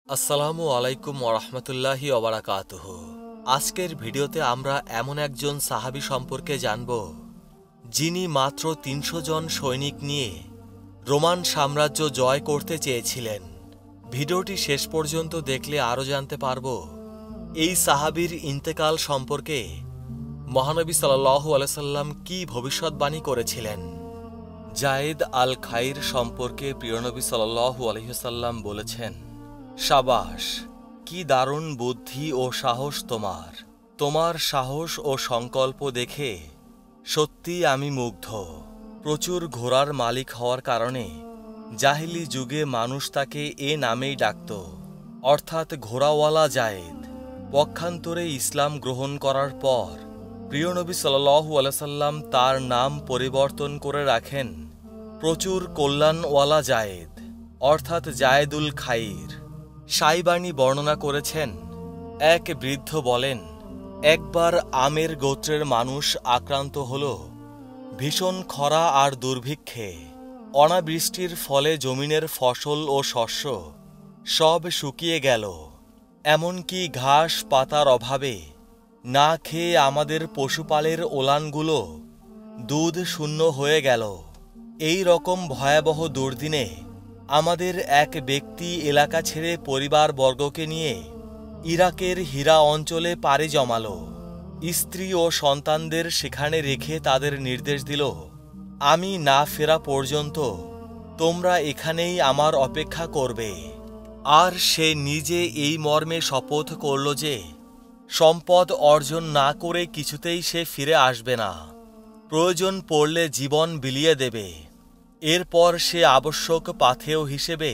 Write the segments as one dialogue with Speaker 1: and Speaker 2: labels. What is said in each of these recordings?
Speaker 1: আসসালামু আলাইকুম ওরহমতুল্লাহি ওবারাকাতুহু। আজকের ভিডিওতে আমরা এমন একজন সাহাবী সম্পর্কে জানব যিনি মাত্র ৩০০ জন সৈনিক নিয়ে রোমান সাম্রাজ্য জয় করতে চেয়েছিলেন। ভিডিওটি শেষ পর্যন্ত দেখলে আরও জানতে পারব এই সাহাবীর ইন্তেকাল সম্পর্কে মহানবী সাল্লাল্লাহু আলাইহি সাল্লাম কি ভবিষ্যৎবাণী করেছিলেন। জায়েদ আল খাইর সম্পর্কে প্রিয়নবী সাল্লাল্লাহু আলাইহি সাল্লাম বলেছেন, শাবাশ, কি দারুণ বুদ্ধি ও সাহস তোমার! তোমার সাহস ও সংকল্প দেখে সত্যি আমি মুগ্ধ। প্রচুর ঘোড়ার মালিক হওয়ার কারণে জাহিলি যুগে মানুষ তাকে এ নামেই ডাকত, অর্থাৎ ঘোড়াওয়ালা জায়েদ। পক্ষান্তরে ইসলাম গ্রহণ করার পর প্রিয়নবী সাল্লাল্লাহু আলাইহি সাল্লাম তার নাম পরিবর্তন করে রাখেন প্রচুর কল্যাণওয়ালা জায়েদ, অর্থাৎ জায়েদুল খাইর। সাইবানী বর্ণনা করেছেন, এক বৃদ্ধ বলেন, একবার আমের গোত্রের মানুষ আক্রান্ত হল ভীষণ খরা আর দুর্ভিক্ষে। অনাবৃষ্টির ফলে জমিনের ফসল ও শস্য সব শুকিয়ে গেল। এমনকি ঘাস পাতার অভাবে না খেয়ে আমাদের পশুপালের ওলানগুলো দুধ শূন্য হয়ে গেল। এই রকম ভয়াবহ দুর্দিনে আমাদের এক ব্যক্তি এলাকা ছেড়ে পরিবারবর্গকে নিয়ে ইরাকের হীরা অঞ্চলে পাড়ি জমাল। স্ত্রী ও সন্তানদের সেখানে রেখে তাদের নির্দেশ দিল, আমি না ফেরা পর্যন্ত তোমরা এখানেই আমার অপেক্ষা করবে। আর সে নিজে এই মর্মে শপথ করল যে সম্পদ অর্জন না করে কিছুতেই সে ফিরে আসবে না, প্রয়োজন পড়লে জীবন বিলিয়ে দেবে। এরপর সে আবশ্যক পাথেয় হিসেবে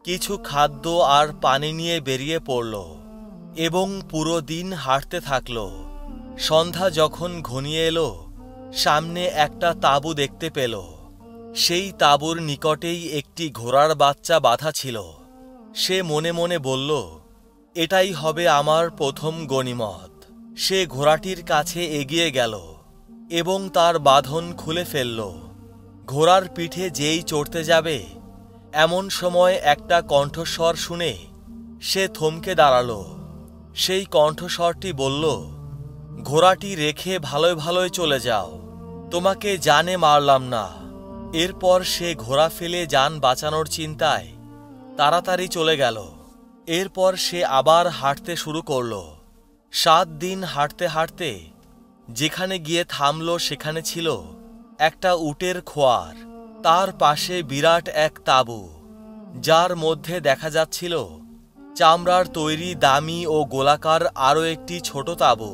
Speaker 1: কিছু খাদ্য আর পানি নিয়ে বেরিয়ে পড়ল এবং পুরো দিন হাঁটতে থাকল। সন্ধ্যা যখন ঘনিয়ে এলো, সামনে একটা তাঁবু দেখতে পেল। সেই তাঁবুর নিকটেই একটি ঘোড়ার বাচ্চা বাঁধা ছিল। সে মনে মনে বলল, এটাই হবে আমার প্রথম গনিমত। সে ঘোড়াটির কাছে এগিয়ে গেল এবং তার বাঁধন খুলে ফেলল। ঘোড়ার পিঠে যেই চড়তে যাবে, এমন সময় একটা কণ্ঠস্বর শুনে সে থমকে দাঁড়াল। সেই কণ্ঠস্বরটি বলল, ঘোড়াটি রেখে ভালোই ভালোই চলে যাও, তোমাকে জানে মারলাম না। এরপর সে ঘোড়া ফেলে যান বাঁচানোর চিন্তায় তাড়াতাড়ি চলে গেল। এরপর সে আবার হাঁটতে শুরু করল। 7 দিন হাঁটতে হাঁটতে যেখানে গিয়ে থামল সেখানে ছিল একটা উটের খোয়ার। তার পাশে বিরাট এক তাঁবু, যার মধ্যে দেখা যাচ্ছিল চামড়ার তৈরি দামি ও গোলাকার আরও একটি ছোট তাঁবু।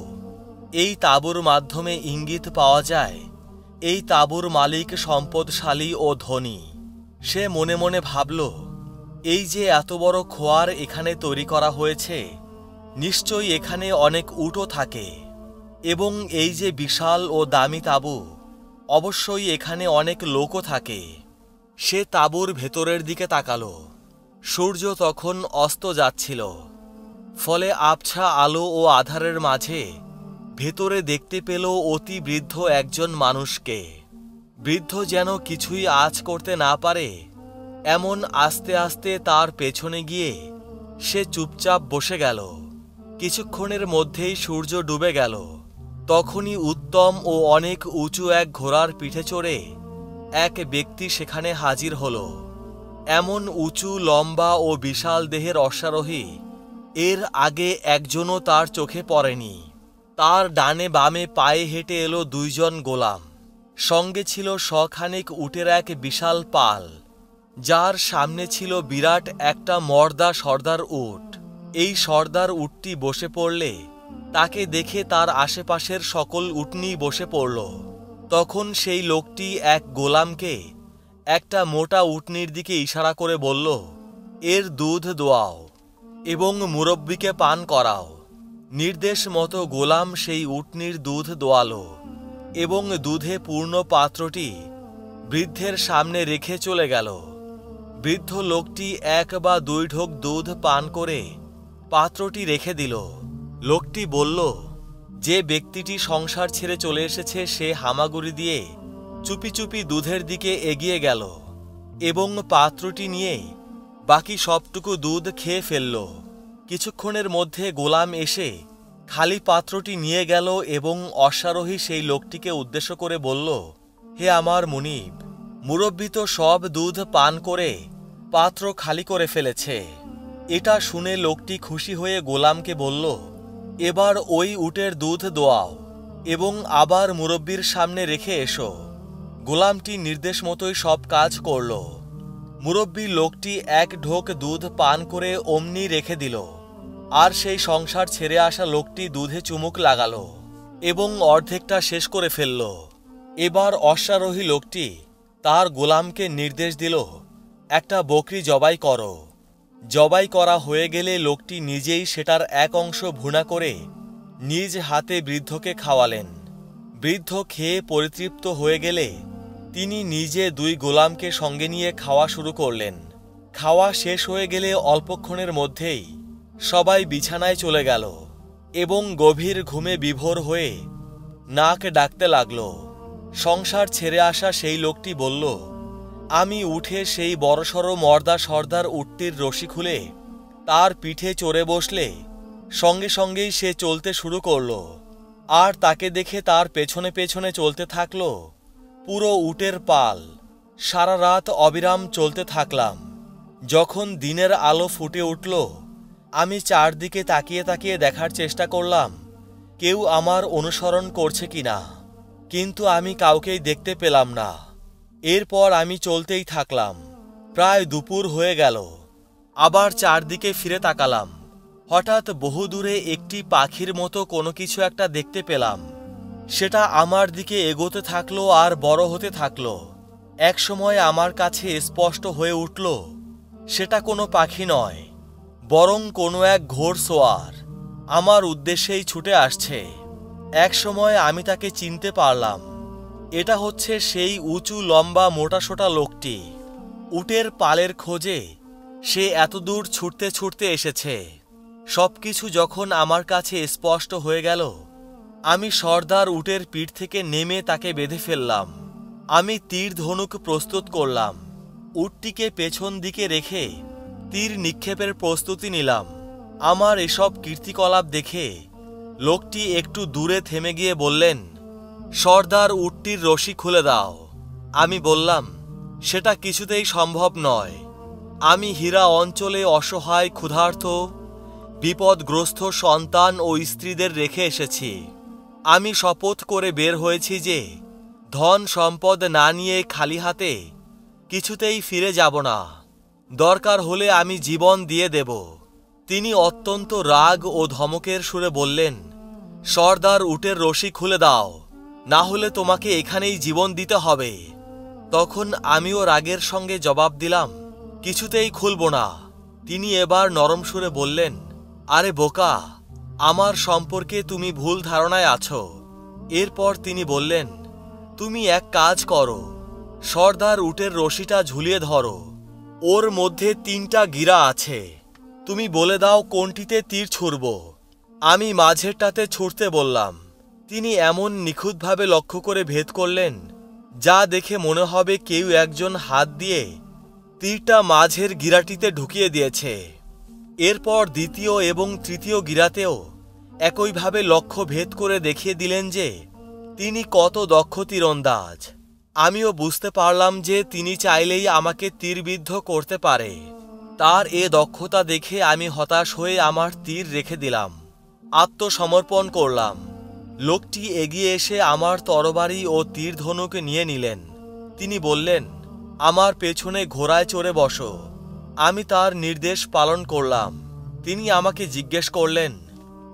Speaker 1: এই তাঁবুর মাধ্যমে ইঙ্গিত পাওয়া যায় এই তাঁবুর মালিক সম্পদশালী ও ধনী। সে মনে মনে ভাবল, এই যে এত বড় খোয়ার এখানে তৈরি করা হয়েছে, নিশ্চয়ই এখানে অনেক উটও থাকে, এবং এই যে বিশাল ও দামি তাঁবু, অবশ্যই এখানে অনেক লোকও থাকে। সে তাঁবুর ভেতরের দিকে তাকাল। সূর্য তখন অস্ত যাচ্ছিল, ফলে আবছা আলো ও আধারের মাঝে ভেতরে দেখতে পেল অতি বৃদ্ধ একজন মানুষকে। বৃদ্ধ যেন কিছুই আঁচ করতে না পারে এমন আস্তে আস্তে তার পেছনে গিয়ে সে চুপচাপ বসে গেল। কিছুক্ষণের মধ্যেই সূর্য ডুবে গেল। তখনই উত্তম ও অনেক উঁচু এক ঘোড়ার পিঠে চড়ে এক ব্যক্তি সেখানে হাজির হল। এমন উঁচু, লম্বা ও বিশাল দেহের অশ্বারোহী এর আগে একজনও তার চোখে পড়েনি। তার ডানে বামে পায়ে হেঁটে এলো 2 জন গোলাম। সঙ্গে ছিল শখানেক উটের এক বিশাল পাল, যার সামনে ছিল বিরাট একটা মর্দা সর্দার উট। এই সর্দার উটটি বসে পড়লে তাকে দেখে তার আশেপাশের সকল উটনি বসে পড়ল। তখন সেই লোকটি এক গোলামকে একটা মোটা উটনির দিকে ইশারা করে বলল, এর দুধ দোয়াও এবং মুরব্বিকে পান করাও। নির্দেশ মতো গোলাম সেই উটনির দুধ দোয়ালো এবং দুধে পূর্ণ পাত্রটি বৃদ্ধের সামনে রেখে চলে গেল। বৃদ্ধ লোকটি 1 বা 2 ঢোক দুধ পান করে পাত্রটি রেখে দিল। লোকটি বলল, যে ব্যক্তিটি সংসার ছেড়ে চলে এসেছে সে হামাগুড়ি দিয়ে চুপি চুপি দুধের দিকে এগিয়ে গেল এবং পাত্রটি নিয়ে বাকি সবটুকু দুধ খেয়ে ফেলল। কিছুক্ষণের মধ্যে গোলাম এসে খালি পাত্রটি নিয়ে গেল এবং অশ্বারোহী সেই লোকটিকে উদ্দেশ্য করে বলল, হে আমার মুনিব, মুরব্বি তো সব দুধ পান করে পাত্র খালি করে ফেলেছে। এটা শুনে লোকটি খুশি হয়ে গোলামকে বলল, এবার ওই উটের দুধ দোয়াও এবং আবার মুরব্বির সামনে রেখে এসো। গোলামটি নির্দেশ মতোই সব কাজ করল। মুরব্বি লোকটি এক ঢোক দুধ পান করে অমনি রেখে দিল, আর সেই সংসার ছেড়ে আসা লোকটি দুধে চুমুক লাগালো এবং অর্ধেকটা শেষ করে ফেলল। এবার অশ্বারোহী লোকটি তার গোলামকে নির্দেশ দিল, একটা বকরি জবাই করো। জবাই করা হয়ে গেলে লোকটি নিজেই সেটার এক অংশ ভুনা করে নিজ হাতে বৃদ্ধকে খাওয়ালেন। বৃদ্ধ খেয়ে পরিতৃপ্ত হয়ে গেলে তিনি নিজে দুই গোলামকে সঙ্গে নিয়ে খাওয়া শুরু করলেন। খাওয়া শেষ হয়ে গেলে অল্পক্ষণের মধ্যেই সবাই বিছানায় চলে গেল এবং গভীর ঘুমে বিভোর হয়ে নাক ডাকতে লাগল। সংসার ছেড়ে আসা সেই লোকটি বলল, আমি উঠে সেই বড়সড় মর্দা সর্দার উটটির রশি খুলে তার পিঠে চড়ে বসলে সঙ্গে সঙ্গেই সে চলতে শুরু করল, আর তাকে দেখে তার পেছনে পেছনে চলতে থাকল পুরো উটের পাল। সারা রাত অবিরাম চলতে থাকলাম। যখন দিনের আলো ফুটে উঠল, আমি চারদিকে তাকিয়ে তাকিয়ে দেখার চেষ্টা করলাম কেউ আমার অনুসরণ করছে কিনা, কিন্তু আমি কাউকেই দেখতে পেলাম না। এরপর আমি চলতেই থাকলাম। প্রায় দুপুর হয়ে গেল। আবার চারদিকে ফিরে তাকালাম। হঠাৎ বহুদূরে একটি পাখির মতো কোনো কিছু একটা দেখতে পেলাম। সেটা আমার দিকে এগোতে থাকলো আর বড় হতে থাকলো। একসময় আমার কাছে স্পষ্ট হয়ে উঠল সেটা কোনো পাখি নয়, বরং কোনো এক ঘোড়সওয়ার আমার উদ্দেশ্যেই ছুটে আসছে। একসময় আমি তাকে চিনতে পারলাম। এটা হচ্ছে সেই উঁচু লম্বা মোটাসোটা লোকটি। উটের পালের খোঁজে সে এতদূর ছুটতে ছুটতে এসেছে। সবকিছু যখন আমার কাছে স্পষ্ট হয়ে গেল, আমি সর্দার উটের পিঠ থেকে নেমে তাকে বেঁধে ফেললাম। আমি তীর ধনুক প্রস্তুত করলাম। উটটিকে পেছন দিকে রেখে তীর নিক্ষেপের প্রস্তুতি নিলাম। আমার এসব কীর্তিকলাপ দেখে লোকটি একটু দূরে থেমে গিয়ে বললেন, সর্দার উটটির রশি খুলে দাও। আমি বললাম, সেটা কিছুতেই সম্ভব নয়। আমি হীরা অঞ্চলে অসহায় ক্ষুধার্ত বিপদগ্রস্ত সন্তান ও স্ত্রীদের রেখে এসেছি। আমি শপথ করে বের হয়েছি যে ধন সম্পদ না নিয়ে খালি হাতে কিছুতেই ফিরে যাব না। দরকার হলে আমি জীবন দিয়ে দেব। তিনি অত্যন্ত রাগ ও ধমকের সুরে বললেন, সর্দার উটের রশি খুলে দাও, না হলে তোমাকে এখানেই জীবন দিতে হবে। তখন আমিও রাগের সঙ্গে জবাব দিলাম, কিছুতেই খুলব না। তিনি এবার নরম সুরে বললেন, আরে বোকা, আমার সম্পর্কে তুমি ভুল ধারণায় আছো। এরপর তিনি বললেন, তুমি এক কাজ করো, সর্দার উটের রশিটা ঝুলিয়ে ধরো। ওর মধ্যে 3টা গিরা আছে। তুমি বলে দাও কোনটিতে তীর ছুড়ব। আমি মাঝেরটাতে ছুটতে বললাম। তিনি এমন নিখুঁতভাবে লক্ষ্য করে ভেদ করলেন, যা দেখে মনে হবে কেউ একজন হাত দিয়ে তীরটা মাঝের গিরাটিতে ঢুকিয়ে দিয়েছে। এরপর দ্বিতীয় এবং তৃতীয় গিরাতেও একইভাবে লক্ষ্য ভেদ করে দেখিয়ে দিলেন যে তিনি কত দক্ষ তীরন্দাজ। আমিও বুঝতে পারলাম যে তিনি চাইলেই আমাকে তীরবিদ্ধ করতে পারে। তার এ দক্ষতা দেখে আমি হতাশ হয়ে আমার তীর রেখে দিলাম, আত্মসমর্পণ করলাম। লোকটি এগিয়ে এসে আমার তরবারি ও তীর ধনুক নিয়ে নিলেন। তিনি বললেন, আমার পেছনে ঘোড়ায় চড়ে বসো। আমি তার নির্দেশ পালন করলাম। তিনি আমাকে জিজ্ঞেস করলেন,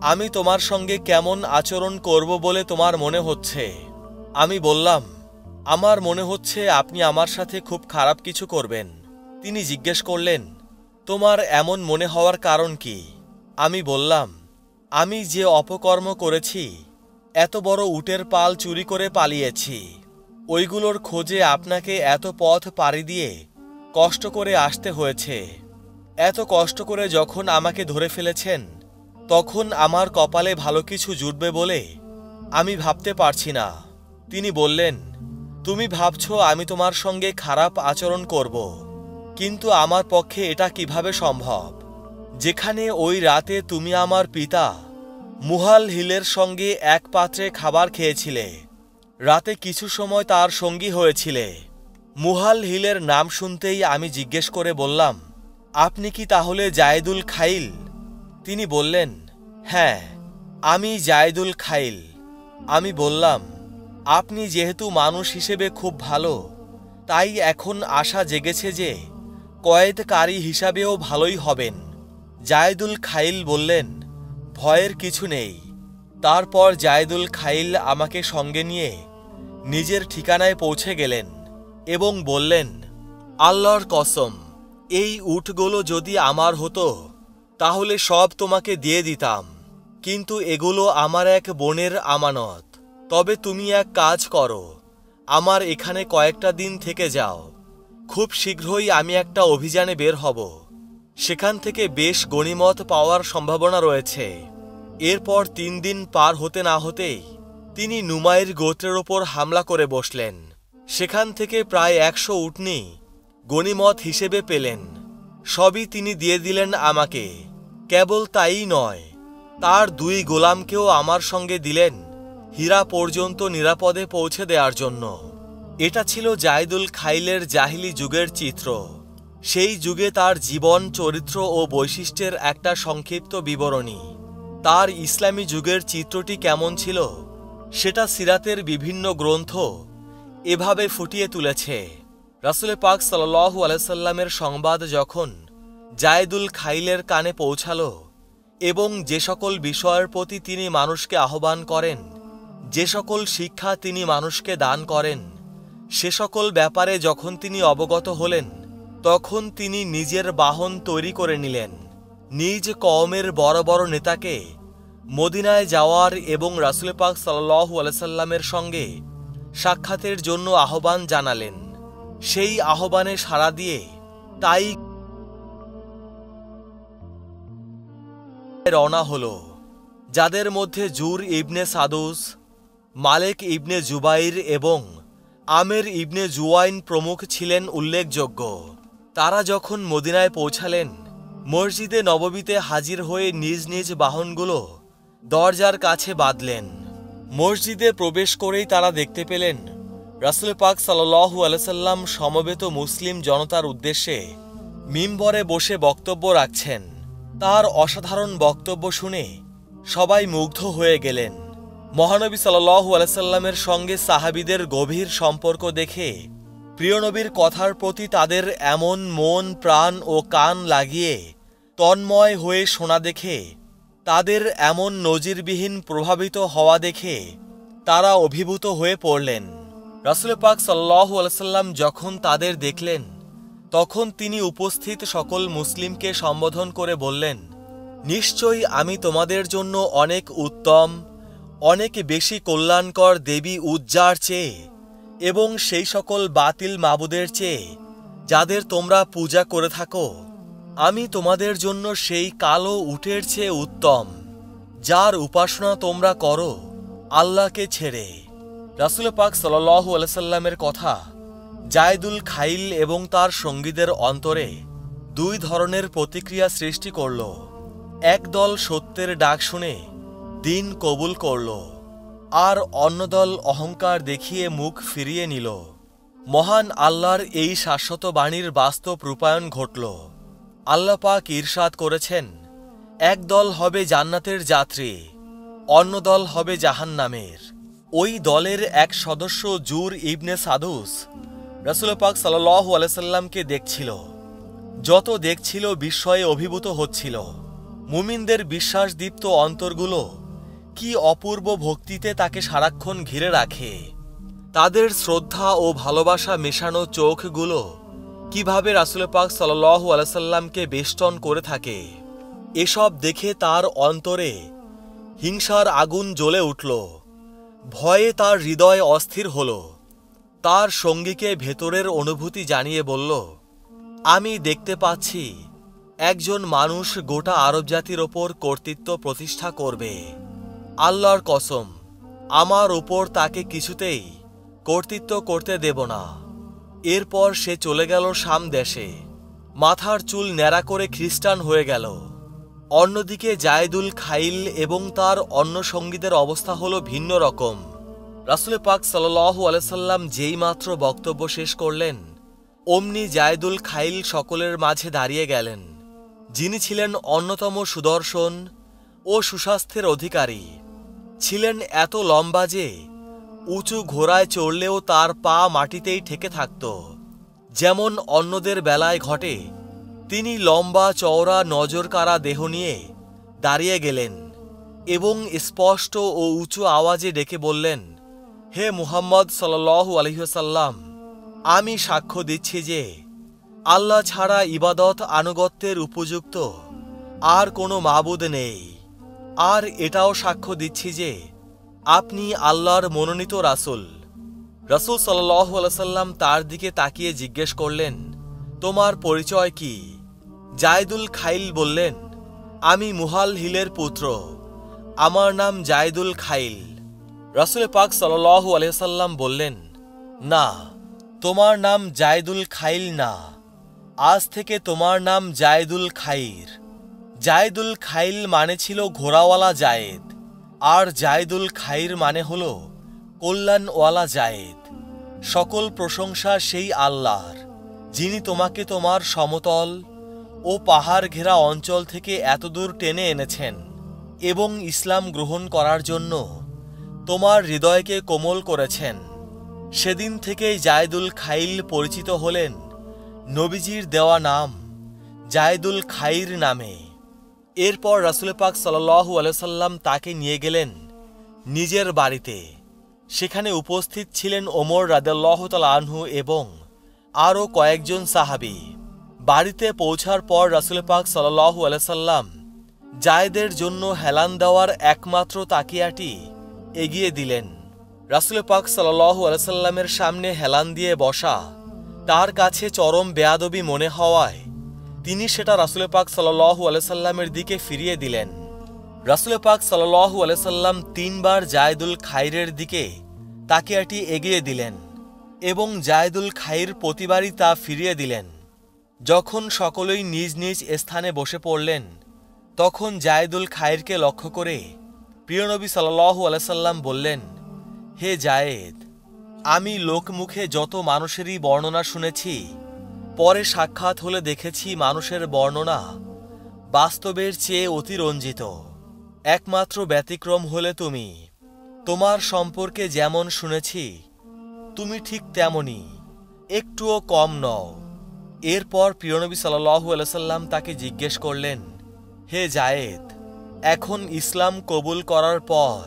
Speaker 1: আমি তোমার সঙ্গে কেমন আচরণ করব বলে তোমার মনে হচ্ছে? আমি বললাম, আমার মনে হচ্ছে আপনি আমার সাথে খুব খারাপ কিছু করবেন। তিনি জিজ্ঞেস করলেন, তোমার এমন মনে হওয়ার কারণ কি? আমি বললাম, আমি যে অপকর্ম করেছি, এত বড় উটের পাল চুরি করে পালিয়েছি, ওইগুলোর খোঁজে আপনাকে এত পথ পাড়ি দিয়ে কষ্ট করে আসতে হয়েছে। এত কষ্ট করে যখন আমাকে ধরে ফেলেছেন, তখন আমার কপালে ভালো কিছু জুটবে বলে আমি ভাবতে পারছি না। তিনি বললেন, তুমি ভাবছো আমি তোমার সঙ্গে খারাপ আচরণ করব। কিন্তু আমার পক্ষে এটা কিভাবে সম্ভব, যেখানে ওই রাতে তুমি আমার পিতা মুহাল হিলের সঙ্গে এক পাত্রে খাবার খেয়েছিলে, রাতে কিছু সময় তার সঙ্গী হয়েছিলে। মুহাল হিলের নাম শুনতেই আমি জিজ্ঞেস করে বললাম, আপনি কি তাহলে জায়েদুল খাইল? তিনি বললেন, হ্যাঁ, আমি জায়েদুল খাইল। আমি বললাম, আপনি যেহেতু মানুষ হিসেবে খুব ভালো, তাই এখন আশা জেগেছে যে কয়েদকারী হিসাবেও ভালোই হবেন। জায়েদুল খাইল বললেন, ভয়ের কিছু নেই। তারপর জায়েদুল খাইল আমাকে সঙ্গে নিয়ে নিজের ঠিকানায় পৌঁছে গেলেন এবং বললেন, আল্লাহর কসম, এই উটগুলো যদি আমার হতো তাহলে সব তোমাকে দিয়ে দিতাম, কিন্তু এগুলো আমার এক বোনের আমানত। তবে তুমি এক কাজ করো, আমার এখানে কয়েকটা দিন থেকে যাও। খুব শীঘ্রই আমি একটা অভিযানে বের হব, সেখান থেকে বেশ গনিমত পাওয়ার সম্ভাবনা রয়েছে। এরপর 3 দিন পার হতে না হতেই তিনি নুমাইর গোত্রের ওপর হামলা করে বসলেন। সেখান থেকে প্রায় 100 উটনি গনিমত হিসেবে পেলেন। সবই তিনি দিয়ে দিলেন আমাকে। কেবল তাই নয়, তার 2 গোলামকেও আমার সঙ্গে দিলেন হীরা পর্যন্ত নিরাপদে পৌঁছে দেওয়ার জন্য। এটা ছিল জায়েদুল খাইলের জাহিলি যুগের চিত্র। সেই যুগে তার জীবন, চরিত্র ও বৈশিষ্ট্যের একটা সংক্ষিপ্ত বিবরণী। তার ইসলামী যুগের চিত্রটি কেমন ছিল সেটা সিরাতের বিভিন্ন গ্রন্থ এভাবে ফুটিয়ে তুলেছে। রাসূল পাক সাল্লাল্লাহু আলাইহি সাল্লামের সংবাদ যখন জায়েদুল খাইলের কানে পৌঁছালো এবং যে সকল বিষয়ের প্রতি তিনি মানুষকে আহ্বান করেন, যে সকল শিক্ষা তিনি মানুষকে দান করেন, সে সকল ব্যাপারে যখন তিনি অবগত হলেন, তখন তিনি নিজের বাহন তৈরি করে নিলেন। নিজ কওমের বড় বড় নেতাকে মদিনায় যাওয়ার এবং রাসূল পাক সাল্লাল্লাহু আলাইহি সাল্লামের সঙ্গে সাক্ষাতের জন্য আহ্বান জানালেন। সেই আহ্বানে সাড়া দিয়ে তাই রওনা হলো, যাদের মধ্যে জুর ইবনে সাদুস, মালেক ইবনে জুবাইর এবং আমের ইবনে জুওয়াইন প্রমুখ ছিলেন উল্লেখযোগ্য। তারা যখন মদিনায় পৌঁছালেন, মসজিদে নববীতে হাজির হয়ে নিজ নিজ বাহনগুলো দরজার কাছে বাঁধলেন। মসজিদে প্রবেশ করেই তারা দেখতে পেলেন রাসূল পাক সাল্লাল্লাহু আলাইহি সাল্লাম সমবেত মুসলিম জনতার উদ্দেশ্যে মিম্বরে বসে বক্তব্য রাখছেন। তার অসাধারণ বক্তব্য শুনে সবাই মুগ্ধ হয়ে গেলেন। মহানবী সাল্লাল্লাহু আলাইহি সাল্লামের সঙ্গে সাহাবীদের গভীর সম্পর্ক দেখে প্রিয় নবীর কথার প্রতি তাদের এমন মন, প্রাণ ও কান লাগিয়ে তন্ময় হয়ে শোনা দেখে, তাদের এমন নজিরবিহীন প্রভাবিত হওয়া দেখে তারা অভিভূত হয়ে পড়লেন। রাসূল পাক সাল্লাল্লাহু আলাইহি সাল্লাম যখন তাদের দেখলেন, তখন তিনি উপস্থিত সকল মুসলিমকে সম্বোধন করে বললেন, নিশ্চয়ই আমি তোমাদের জন্য অনেক উত্তম, অনেক বেশি কল্যাণকর দেবী উজ্জার চেয়ে এবং সেই সকল বাতিল মাবুদের চেয়ে যাদের তোমরা পূজা করে থাকো, আমি তোমাদের জন্য সেই কালো উটের চেয়ে উত্তম, যার উপাসনা তোমরা করো আল্লাহকে ছেড়ে। রাসূল পাক সাল্লাল্লাহু আলাইহি সাল্লামের কথা জায়েদুল খাইল এবং তার সঙ্গীদের অন্তরে 2 ধরনের প্রতিক্রিয়া সৃষ্টি করল। এক দল সত্যের ডাক শুনে দিন কবুল করল, আর অন্য দল অহংকার দেখিয়ে মুখ ফিরিয়ে নিল। মহান আল্লাহর এই শাশ্বত বাণীর বাস্তব রূপায়ণ ঘটল। আল্লাহ পাক ইরশাদ করেছেন, এক দল হবে জান্নাতের যাত্রী, অন্য দল হবে জাহান্নামের। ওই দলের এক সদস্য জুর ইবনে সাদুস রাসূল পাক সাল্লাল্লাহু আলাইহি সাল্লামকে দেখছিল। যত দেখছিল বিস্ময়ে অভিভূত হচ্ছিল। মুমিনদের বিশ্বাসদীপ্ত অন্তরগুলো কি অপূর্ব ভক্তিতে তাকে সারাক্ষণ ঘিরে রাখে। তাদের শ্রদ্ধা ও ভালোবাসা মেশানো চোখগুলো কিভাবে রাসূল পাক সাল্লাল্লাহু আলাইহি সাল্লামকে বেষ্টন করে থাকে। এসব দেখে তার অন্তরে হিংসার আগুন জ্বলে উঠল। ভয়ে তার হৃদয় অস্থির হল। তার সঙ্গীকে ভেতরের অনুভূতি জানিয়ে বলল, আমি দেখতে পাচ্ছি একজন মানুষ গোটা আরব জাতির ওপর কর্তৃত্ব প্রতিষ্ঠা করবে। আল্লাহর কসম, আমার ওপর তাকে কিছুতেই কর্তৃত্ব করতে দেব না। এরপর সে চলে গেল শাম দেশে। মাথার চুল ন্যাড়া করে খ্রিস্টান হয়ে গেল। অন্যদিকে জায়েদুল খাইল এবং তার অন্য সঙ্গীদের অবস্থা হলো ভিন্ন রকম। রাসূল পাক সাল্লাল্লাহু আলাইহি সাল্লাম যেই মাত্র বক্তব্য শেষ করলেন, অমনি জায়েদুল খাইল সকলের মাঝে দাঁড়িয়ে গেলেন, যিনি ছিলেন অন্যতম সুদর্শন ও সুস্বাস্থ্যের অধিকারী। ছিলেন এত লম্বা যে উঁচু ঘোড়ায় চড়লেও তার পা মাটিতেই ঠেকে থাকত। যেমন অন্যদের বেলায় ঘটে, তিনি লম্বা চওড়া নজরকাড়া দেহ নিয়ে দাঁড়িয়ে গেলেন এবং স্পষ্ট ও উঁচু আওয়াজে ডেকে বললেন, হে মুহাম্মদ সাল্লাল্লাহু আলাইহি ওয়াসাল্লাম, আমি সাক্ষ্য দিচ্ছি যে আল্লাহ ছাড়া ইবাদত আনুগত্যের উপযুক্ত আর কোনো মাবুদ নেই। আর এটাও সাক্ষ্য দিচ্ছি যে আপনি আল্লাহর মনোনীত রাসূল। রাসূল সাল্লাল্লাহু আলাইহি সাল্লাম তার দিকে তাকিয়ে জিজ্ঞেস করলেন, তোমার পরিচয় কি? জায়েদুল খাইল বললেন, আমি মুহালহিলের পুত্র, আমার নাম জায়েদুল খাইল। রাসূল পাক সাল্লাল্লাহু আলাইহি সাল্লাম বললেন, না, তোমার নাম জায়েদুল খাইল না, আজ থেকে তোমার নাম জায়েদুল খাইর। জায়েদুল খাইল মানে ছিল ঘোড়াওয়ালা জায়েদ, আর জায়েদুল খাইর মানে হল কল্যাণওয়ালা জায়েদ। সকল প্রশংসা সেই আল্লাহর, যিনি তোমাকে তোমার সমতল ও পাহাড় ঘেরা অঞ্চল থেকে এতদূর টেনে এনেছেন এবং ইসলাম গ্রহণ করার জন্য তোমার হৃদয়কে কোমল করেছেন। সেদিন থেকেই জায়েদুল খাইল পরিচিত হলেন নবীজির দেওয়া নাম জায়েদুল খাইর নামে। এরপর রাসূল পাক সাল্লাল্লাহু আলাইহি সাল্লাম তাকে নিয়ে গেলেন নিজের বাড়িতে। সেখানে উপস্থিত ছিলেন ওমর রাদিয়াল্লাহু তাআলা আনহু এবং আরও কয়েকজন সাহাবী। বাড়িতে পৌঁছার পর রাসূল পাক সাল্লাল্লাহু আলাইহি সাল্লাম জায়েদের জন্য হেলান দেওয়ার একমাত্র তাকিয়াটি এগিয়ে দিলেন। রাসূল পাক সাল্লাল্লাহু আলাইহি সাল্লামের সামনে হেলান দিয়ে বসা তার কাছে চরম বেয়াদবি মনে হওয়ায় তিনি সেটা রাসূল পাক সাল্লাল্লাহু আলাইহি সাল্লামের দিকে ফিরিয়ে দিলেন। রাসূল পাক সাল্লাল্লাহু আলাইহি সাল্লাম তিনবার জায়েদুল খাইরের দিকে তাকিয়াটি এগিয়ে দিলেন এবং জায়েদুল খাইর প্রতিবারই তা ফিরিয়ে দিলেন। যখন সকলেই নিজ নিজ স্থানে বসে পড়লেন, তখন জায়েদুল খাইরকে লক্ষ্য করে প্রিয়নবী সাল্লাল্লাহু আলাইহি সাল্লাম বললেন, হে জায়েদ, আমি লোকমুখে যত মানুষেরই বর্ণনা শুনেছি, পরে সাক্ষাৎ হলে দেখেছি মানুষের বর্ণনা বাস্তবের চেয়ে অতিরঞ্জিত। একমাত্র ব্যতিক্রম হলে তুমি। তোমার সম্পর্কে যেমন শুনেছি তুমি ঠিক তেমনি, একটুও কম নও। এরপর প্রিয়নবী সাল্লাল্লাহু আলাইহি সাল্লাম তাকে জিজ্ঞেস করলেন, হে জায়েদ, এখন ইসলাম কবুল করার পর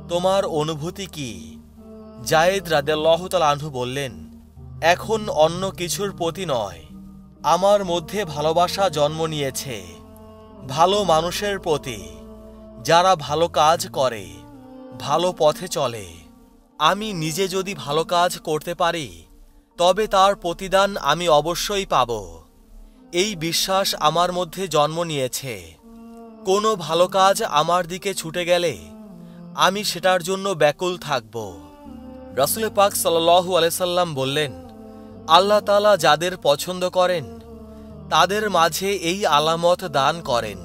Speaker 1: তোমার অনুভূতি কি? জায়েদ রাদিয়াল্লাহু তাআলা আনহু বললেন, এখন অন্য কিছুর প্রতি নয়, আমার মধ্যে ভালোবাসা জন্ম নিয়েছে ভালো মানুষের প্রতি, যারা ভালো কাজ করে, ভালো পথে চলে। আমি নিজে যদি ভালো কাজ করতে পারি তবে তার প্রতিদান আমি অবশ্যই পাব। এই বিশ্বাস আমার মধ্যে জন্ম নিয়েছে। কোনো ভালো কাজ আমার দিকে ছুটে গেলে আমি সেটার জন্য ব্যাকুল থাকব। রাসূল পাক সাল্লাল্লাহু আলাইহি সাল্লাম বললেন, আল্লাহ তাআলা যাদের পছন্দ করেন তাদের মাঝে এই আলামত দান করেন।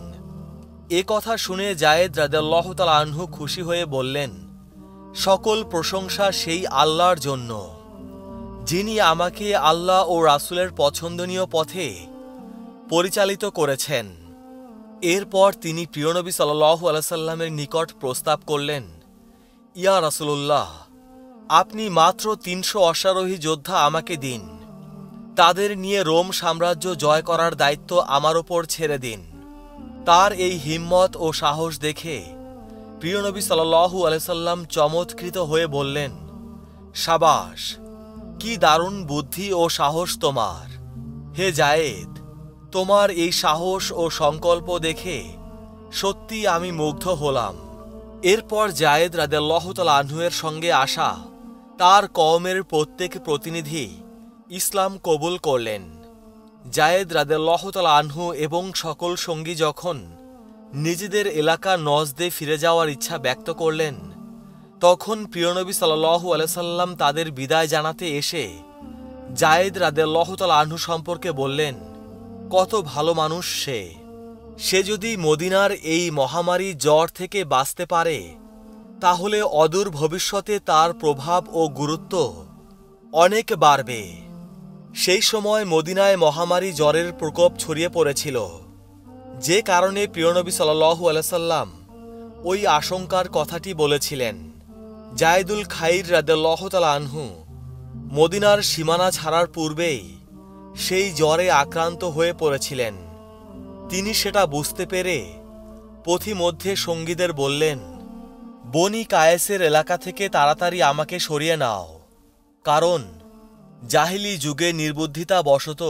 Speaker 1: এ কথা শুনে জায়েদ রাদিয়াল্লাহু তাআলা আনহু খুশি হয়ে বললেন, সকল প্রশংসা সেই আল্লাহর জন্য, যিনি আমাকে আল্লাহ ও রাসূলের পছন্দনীয় পথে পরিচালিত করেছেন। এরপর তিনি প্রিয়নবী সাল্লাল্লাহু আলাইহি সাল্লামের নিকট প্রস্তাব করলেন, ইয়া রাসূলুল্লাহ, আপনি মাত্র ৩০০ অশ্বারোহী যোদ্ধা আমাকে দিন। তাদের নিয়ে রোম সাম্রাজ্য জয় করার দায়িত্ব আমার ওপর ছেড়ে দিন। তার এই হিম্মত ও সাহস দেখে প্রিয়নবী সাল্লাল্লাহু আলাইহি সাল্লাম চমৎকৃত হয়ে বললেন, শাবাশ, কি দারুণ বুদ্ধি ও সাহস তোমার! হে জায়েদ, তোমার এই সাহস ও সংকল্প দেখে সত্যি আমি মুগ্ধ হলাম। এরপর জায়েদ রাদিয়াল্লাহু তাআলা আনহু-এর সঙ্গে আসা তার কওমের প্রত্যেক প্রতিনিধি ইসলাম কবুল করলেন। জায়েদ রাদিয়াল্লাহু তাআলা আনহু এবং সকল সঙ্গী যখন নিজেদের এলাকা নজদে ফিরে যাওয়ার ইচ্ছা ব্যক্ত করলেন, তখন প্রিয়নবী সাল্লাল্লাহু আলাইহি সাল্লাম তাদের বিদায় জানাতে এসে জায়েদ রাদিয়াল্লাহু তাআলা আনহু সম্পর্কে বললেন, কত ভালো মানুষ সে যদি মদিনার এই মহামারী জ্বর থেকে বাঁচতে পারে তাহলে অদূর ভবিষ্যতে তার প্রভাব ও গুরুত্ব অনেক বাড়বে। সেই সময় মদিনায় মহামারী জ্বরের প্রকোপ ছড়িয়ে পড়েছিল, যে কারণে প্রিয়নবী সাল্লাল্লাহু আলাইহি সাল্লাম ওই আশঙ্কার কথাটি বলেছিলেন। জায়েদুল খাইর রাদিয়াল্লাহু তাআলা আনহু মদিনার সীমানা ছাড়ার পূর্বেই সেই জ্বরে আক্রান্ত হয়ে পড়েছিলেন। তিনি সেটা বুঝতে পেরে পথিমধ্যে সঙ্গীদের বললেন, বনি কায়েসের এলাকা থেকে তাড়াতাড়ি আমাকে সরিয়ে নাও, কারণ জাহিলি যুগে নির্বুদ্ধিতা বশত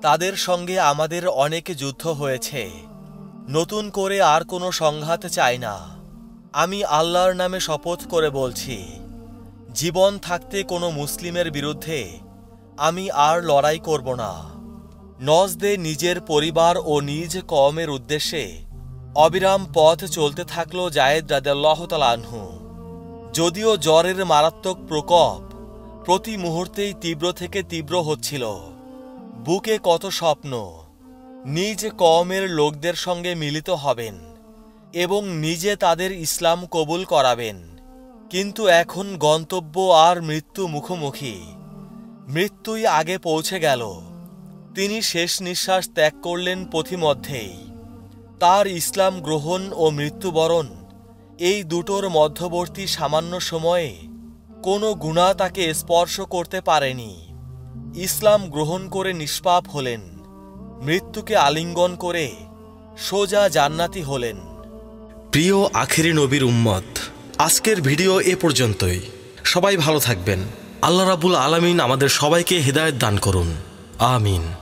Speaker 1: তাদের সঙ্গে আমাদের অনেক যুদ্ধ হয়েছে। নতুন করে আর কোনো সংঘাত চাই না। আমি আল্লাহর নামে শপথ করে বলছি, জীবন থাকতে কোনো মুসলিমের বিরুদ্ধে আমি আর লড়াই করব না। নজদে নিজের পরিবার ও নিজ কওমের উদ্দেশ্যে অবিরাম পথ চলতে থাকল জায়েদ রাদিয়াল্লাহু তাআলা আনহু। যদিও জ্বরের মারাত্মক প্রকোপ প্রতি মুহূর্তেই তীব্র থেকে তীব্র হচ্ছিল, বুকে কত স্বপ্ন, নিজ কওমের লোকদের সঙ্গে মিলিত হবেন এবং নিজে তাদের ইসলাম কবুল করাবেন, কিন্তু এখন গন্তব্য আর মৃত্যু মুখোমুখি। মৃত্যুই আগে পৌঁছে গেল। তিনি শেষ নিঃশ্বাস ত্যাগ করলেন পথিমধ্যেই। তার ইসলাম গ্রহণ ও মৃত্যুবরণ এই দুটোর মধ্যবর্তী সামান্য সময়ে কোনো গুনাহ তাকে স্পর্শ করতে পারেনি। ইসলাম গ্রহণ করে নিষ্পাপ হলেন, মৃত্যুকে আলিঙ্গন করে সোজা জান্নাতি হলেন।
Speaker 2: প্রিয় আখেরি নবীর উম্মত, আজকের ভিডিও এ পর্যন্তই। সবাই ভালো থাকবেন। আল্লাহ রাব্বুল আলামিন আমাদের সবাইকে হিদায়াত দান করুন। আমিন।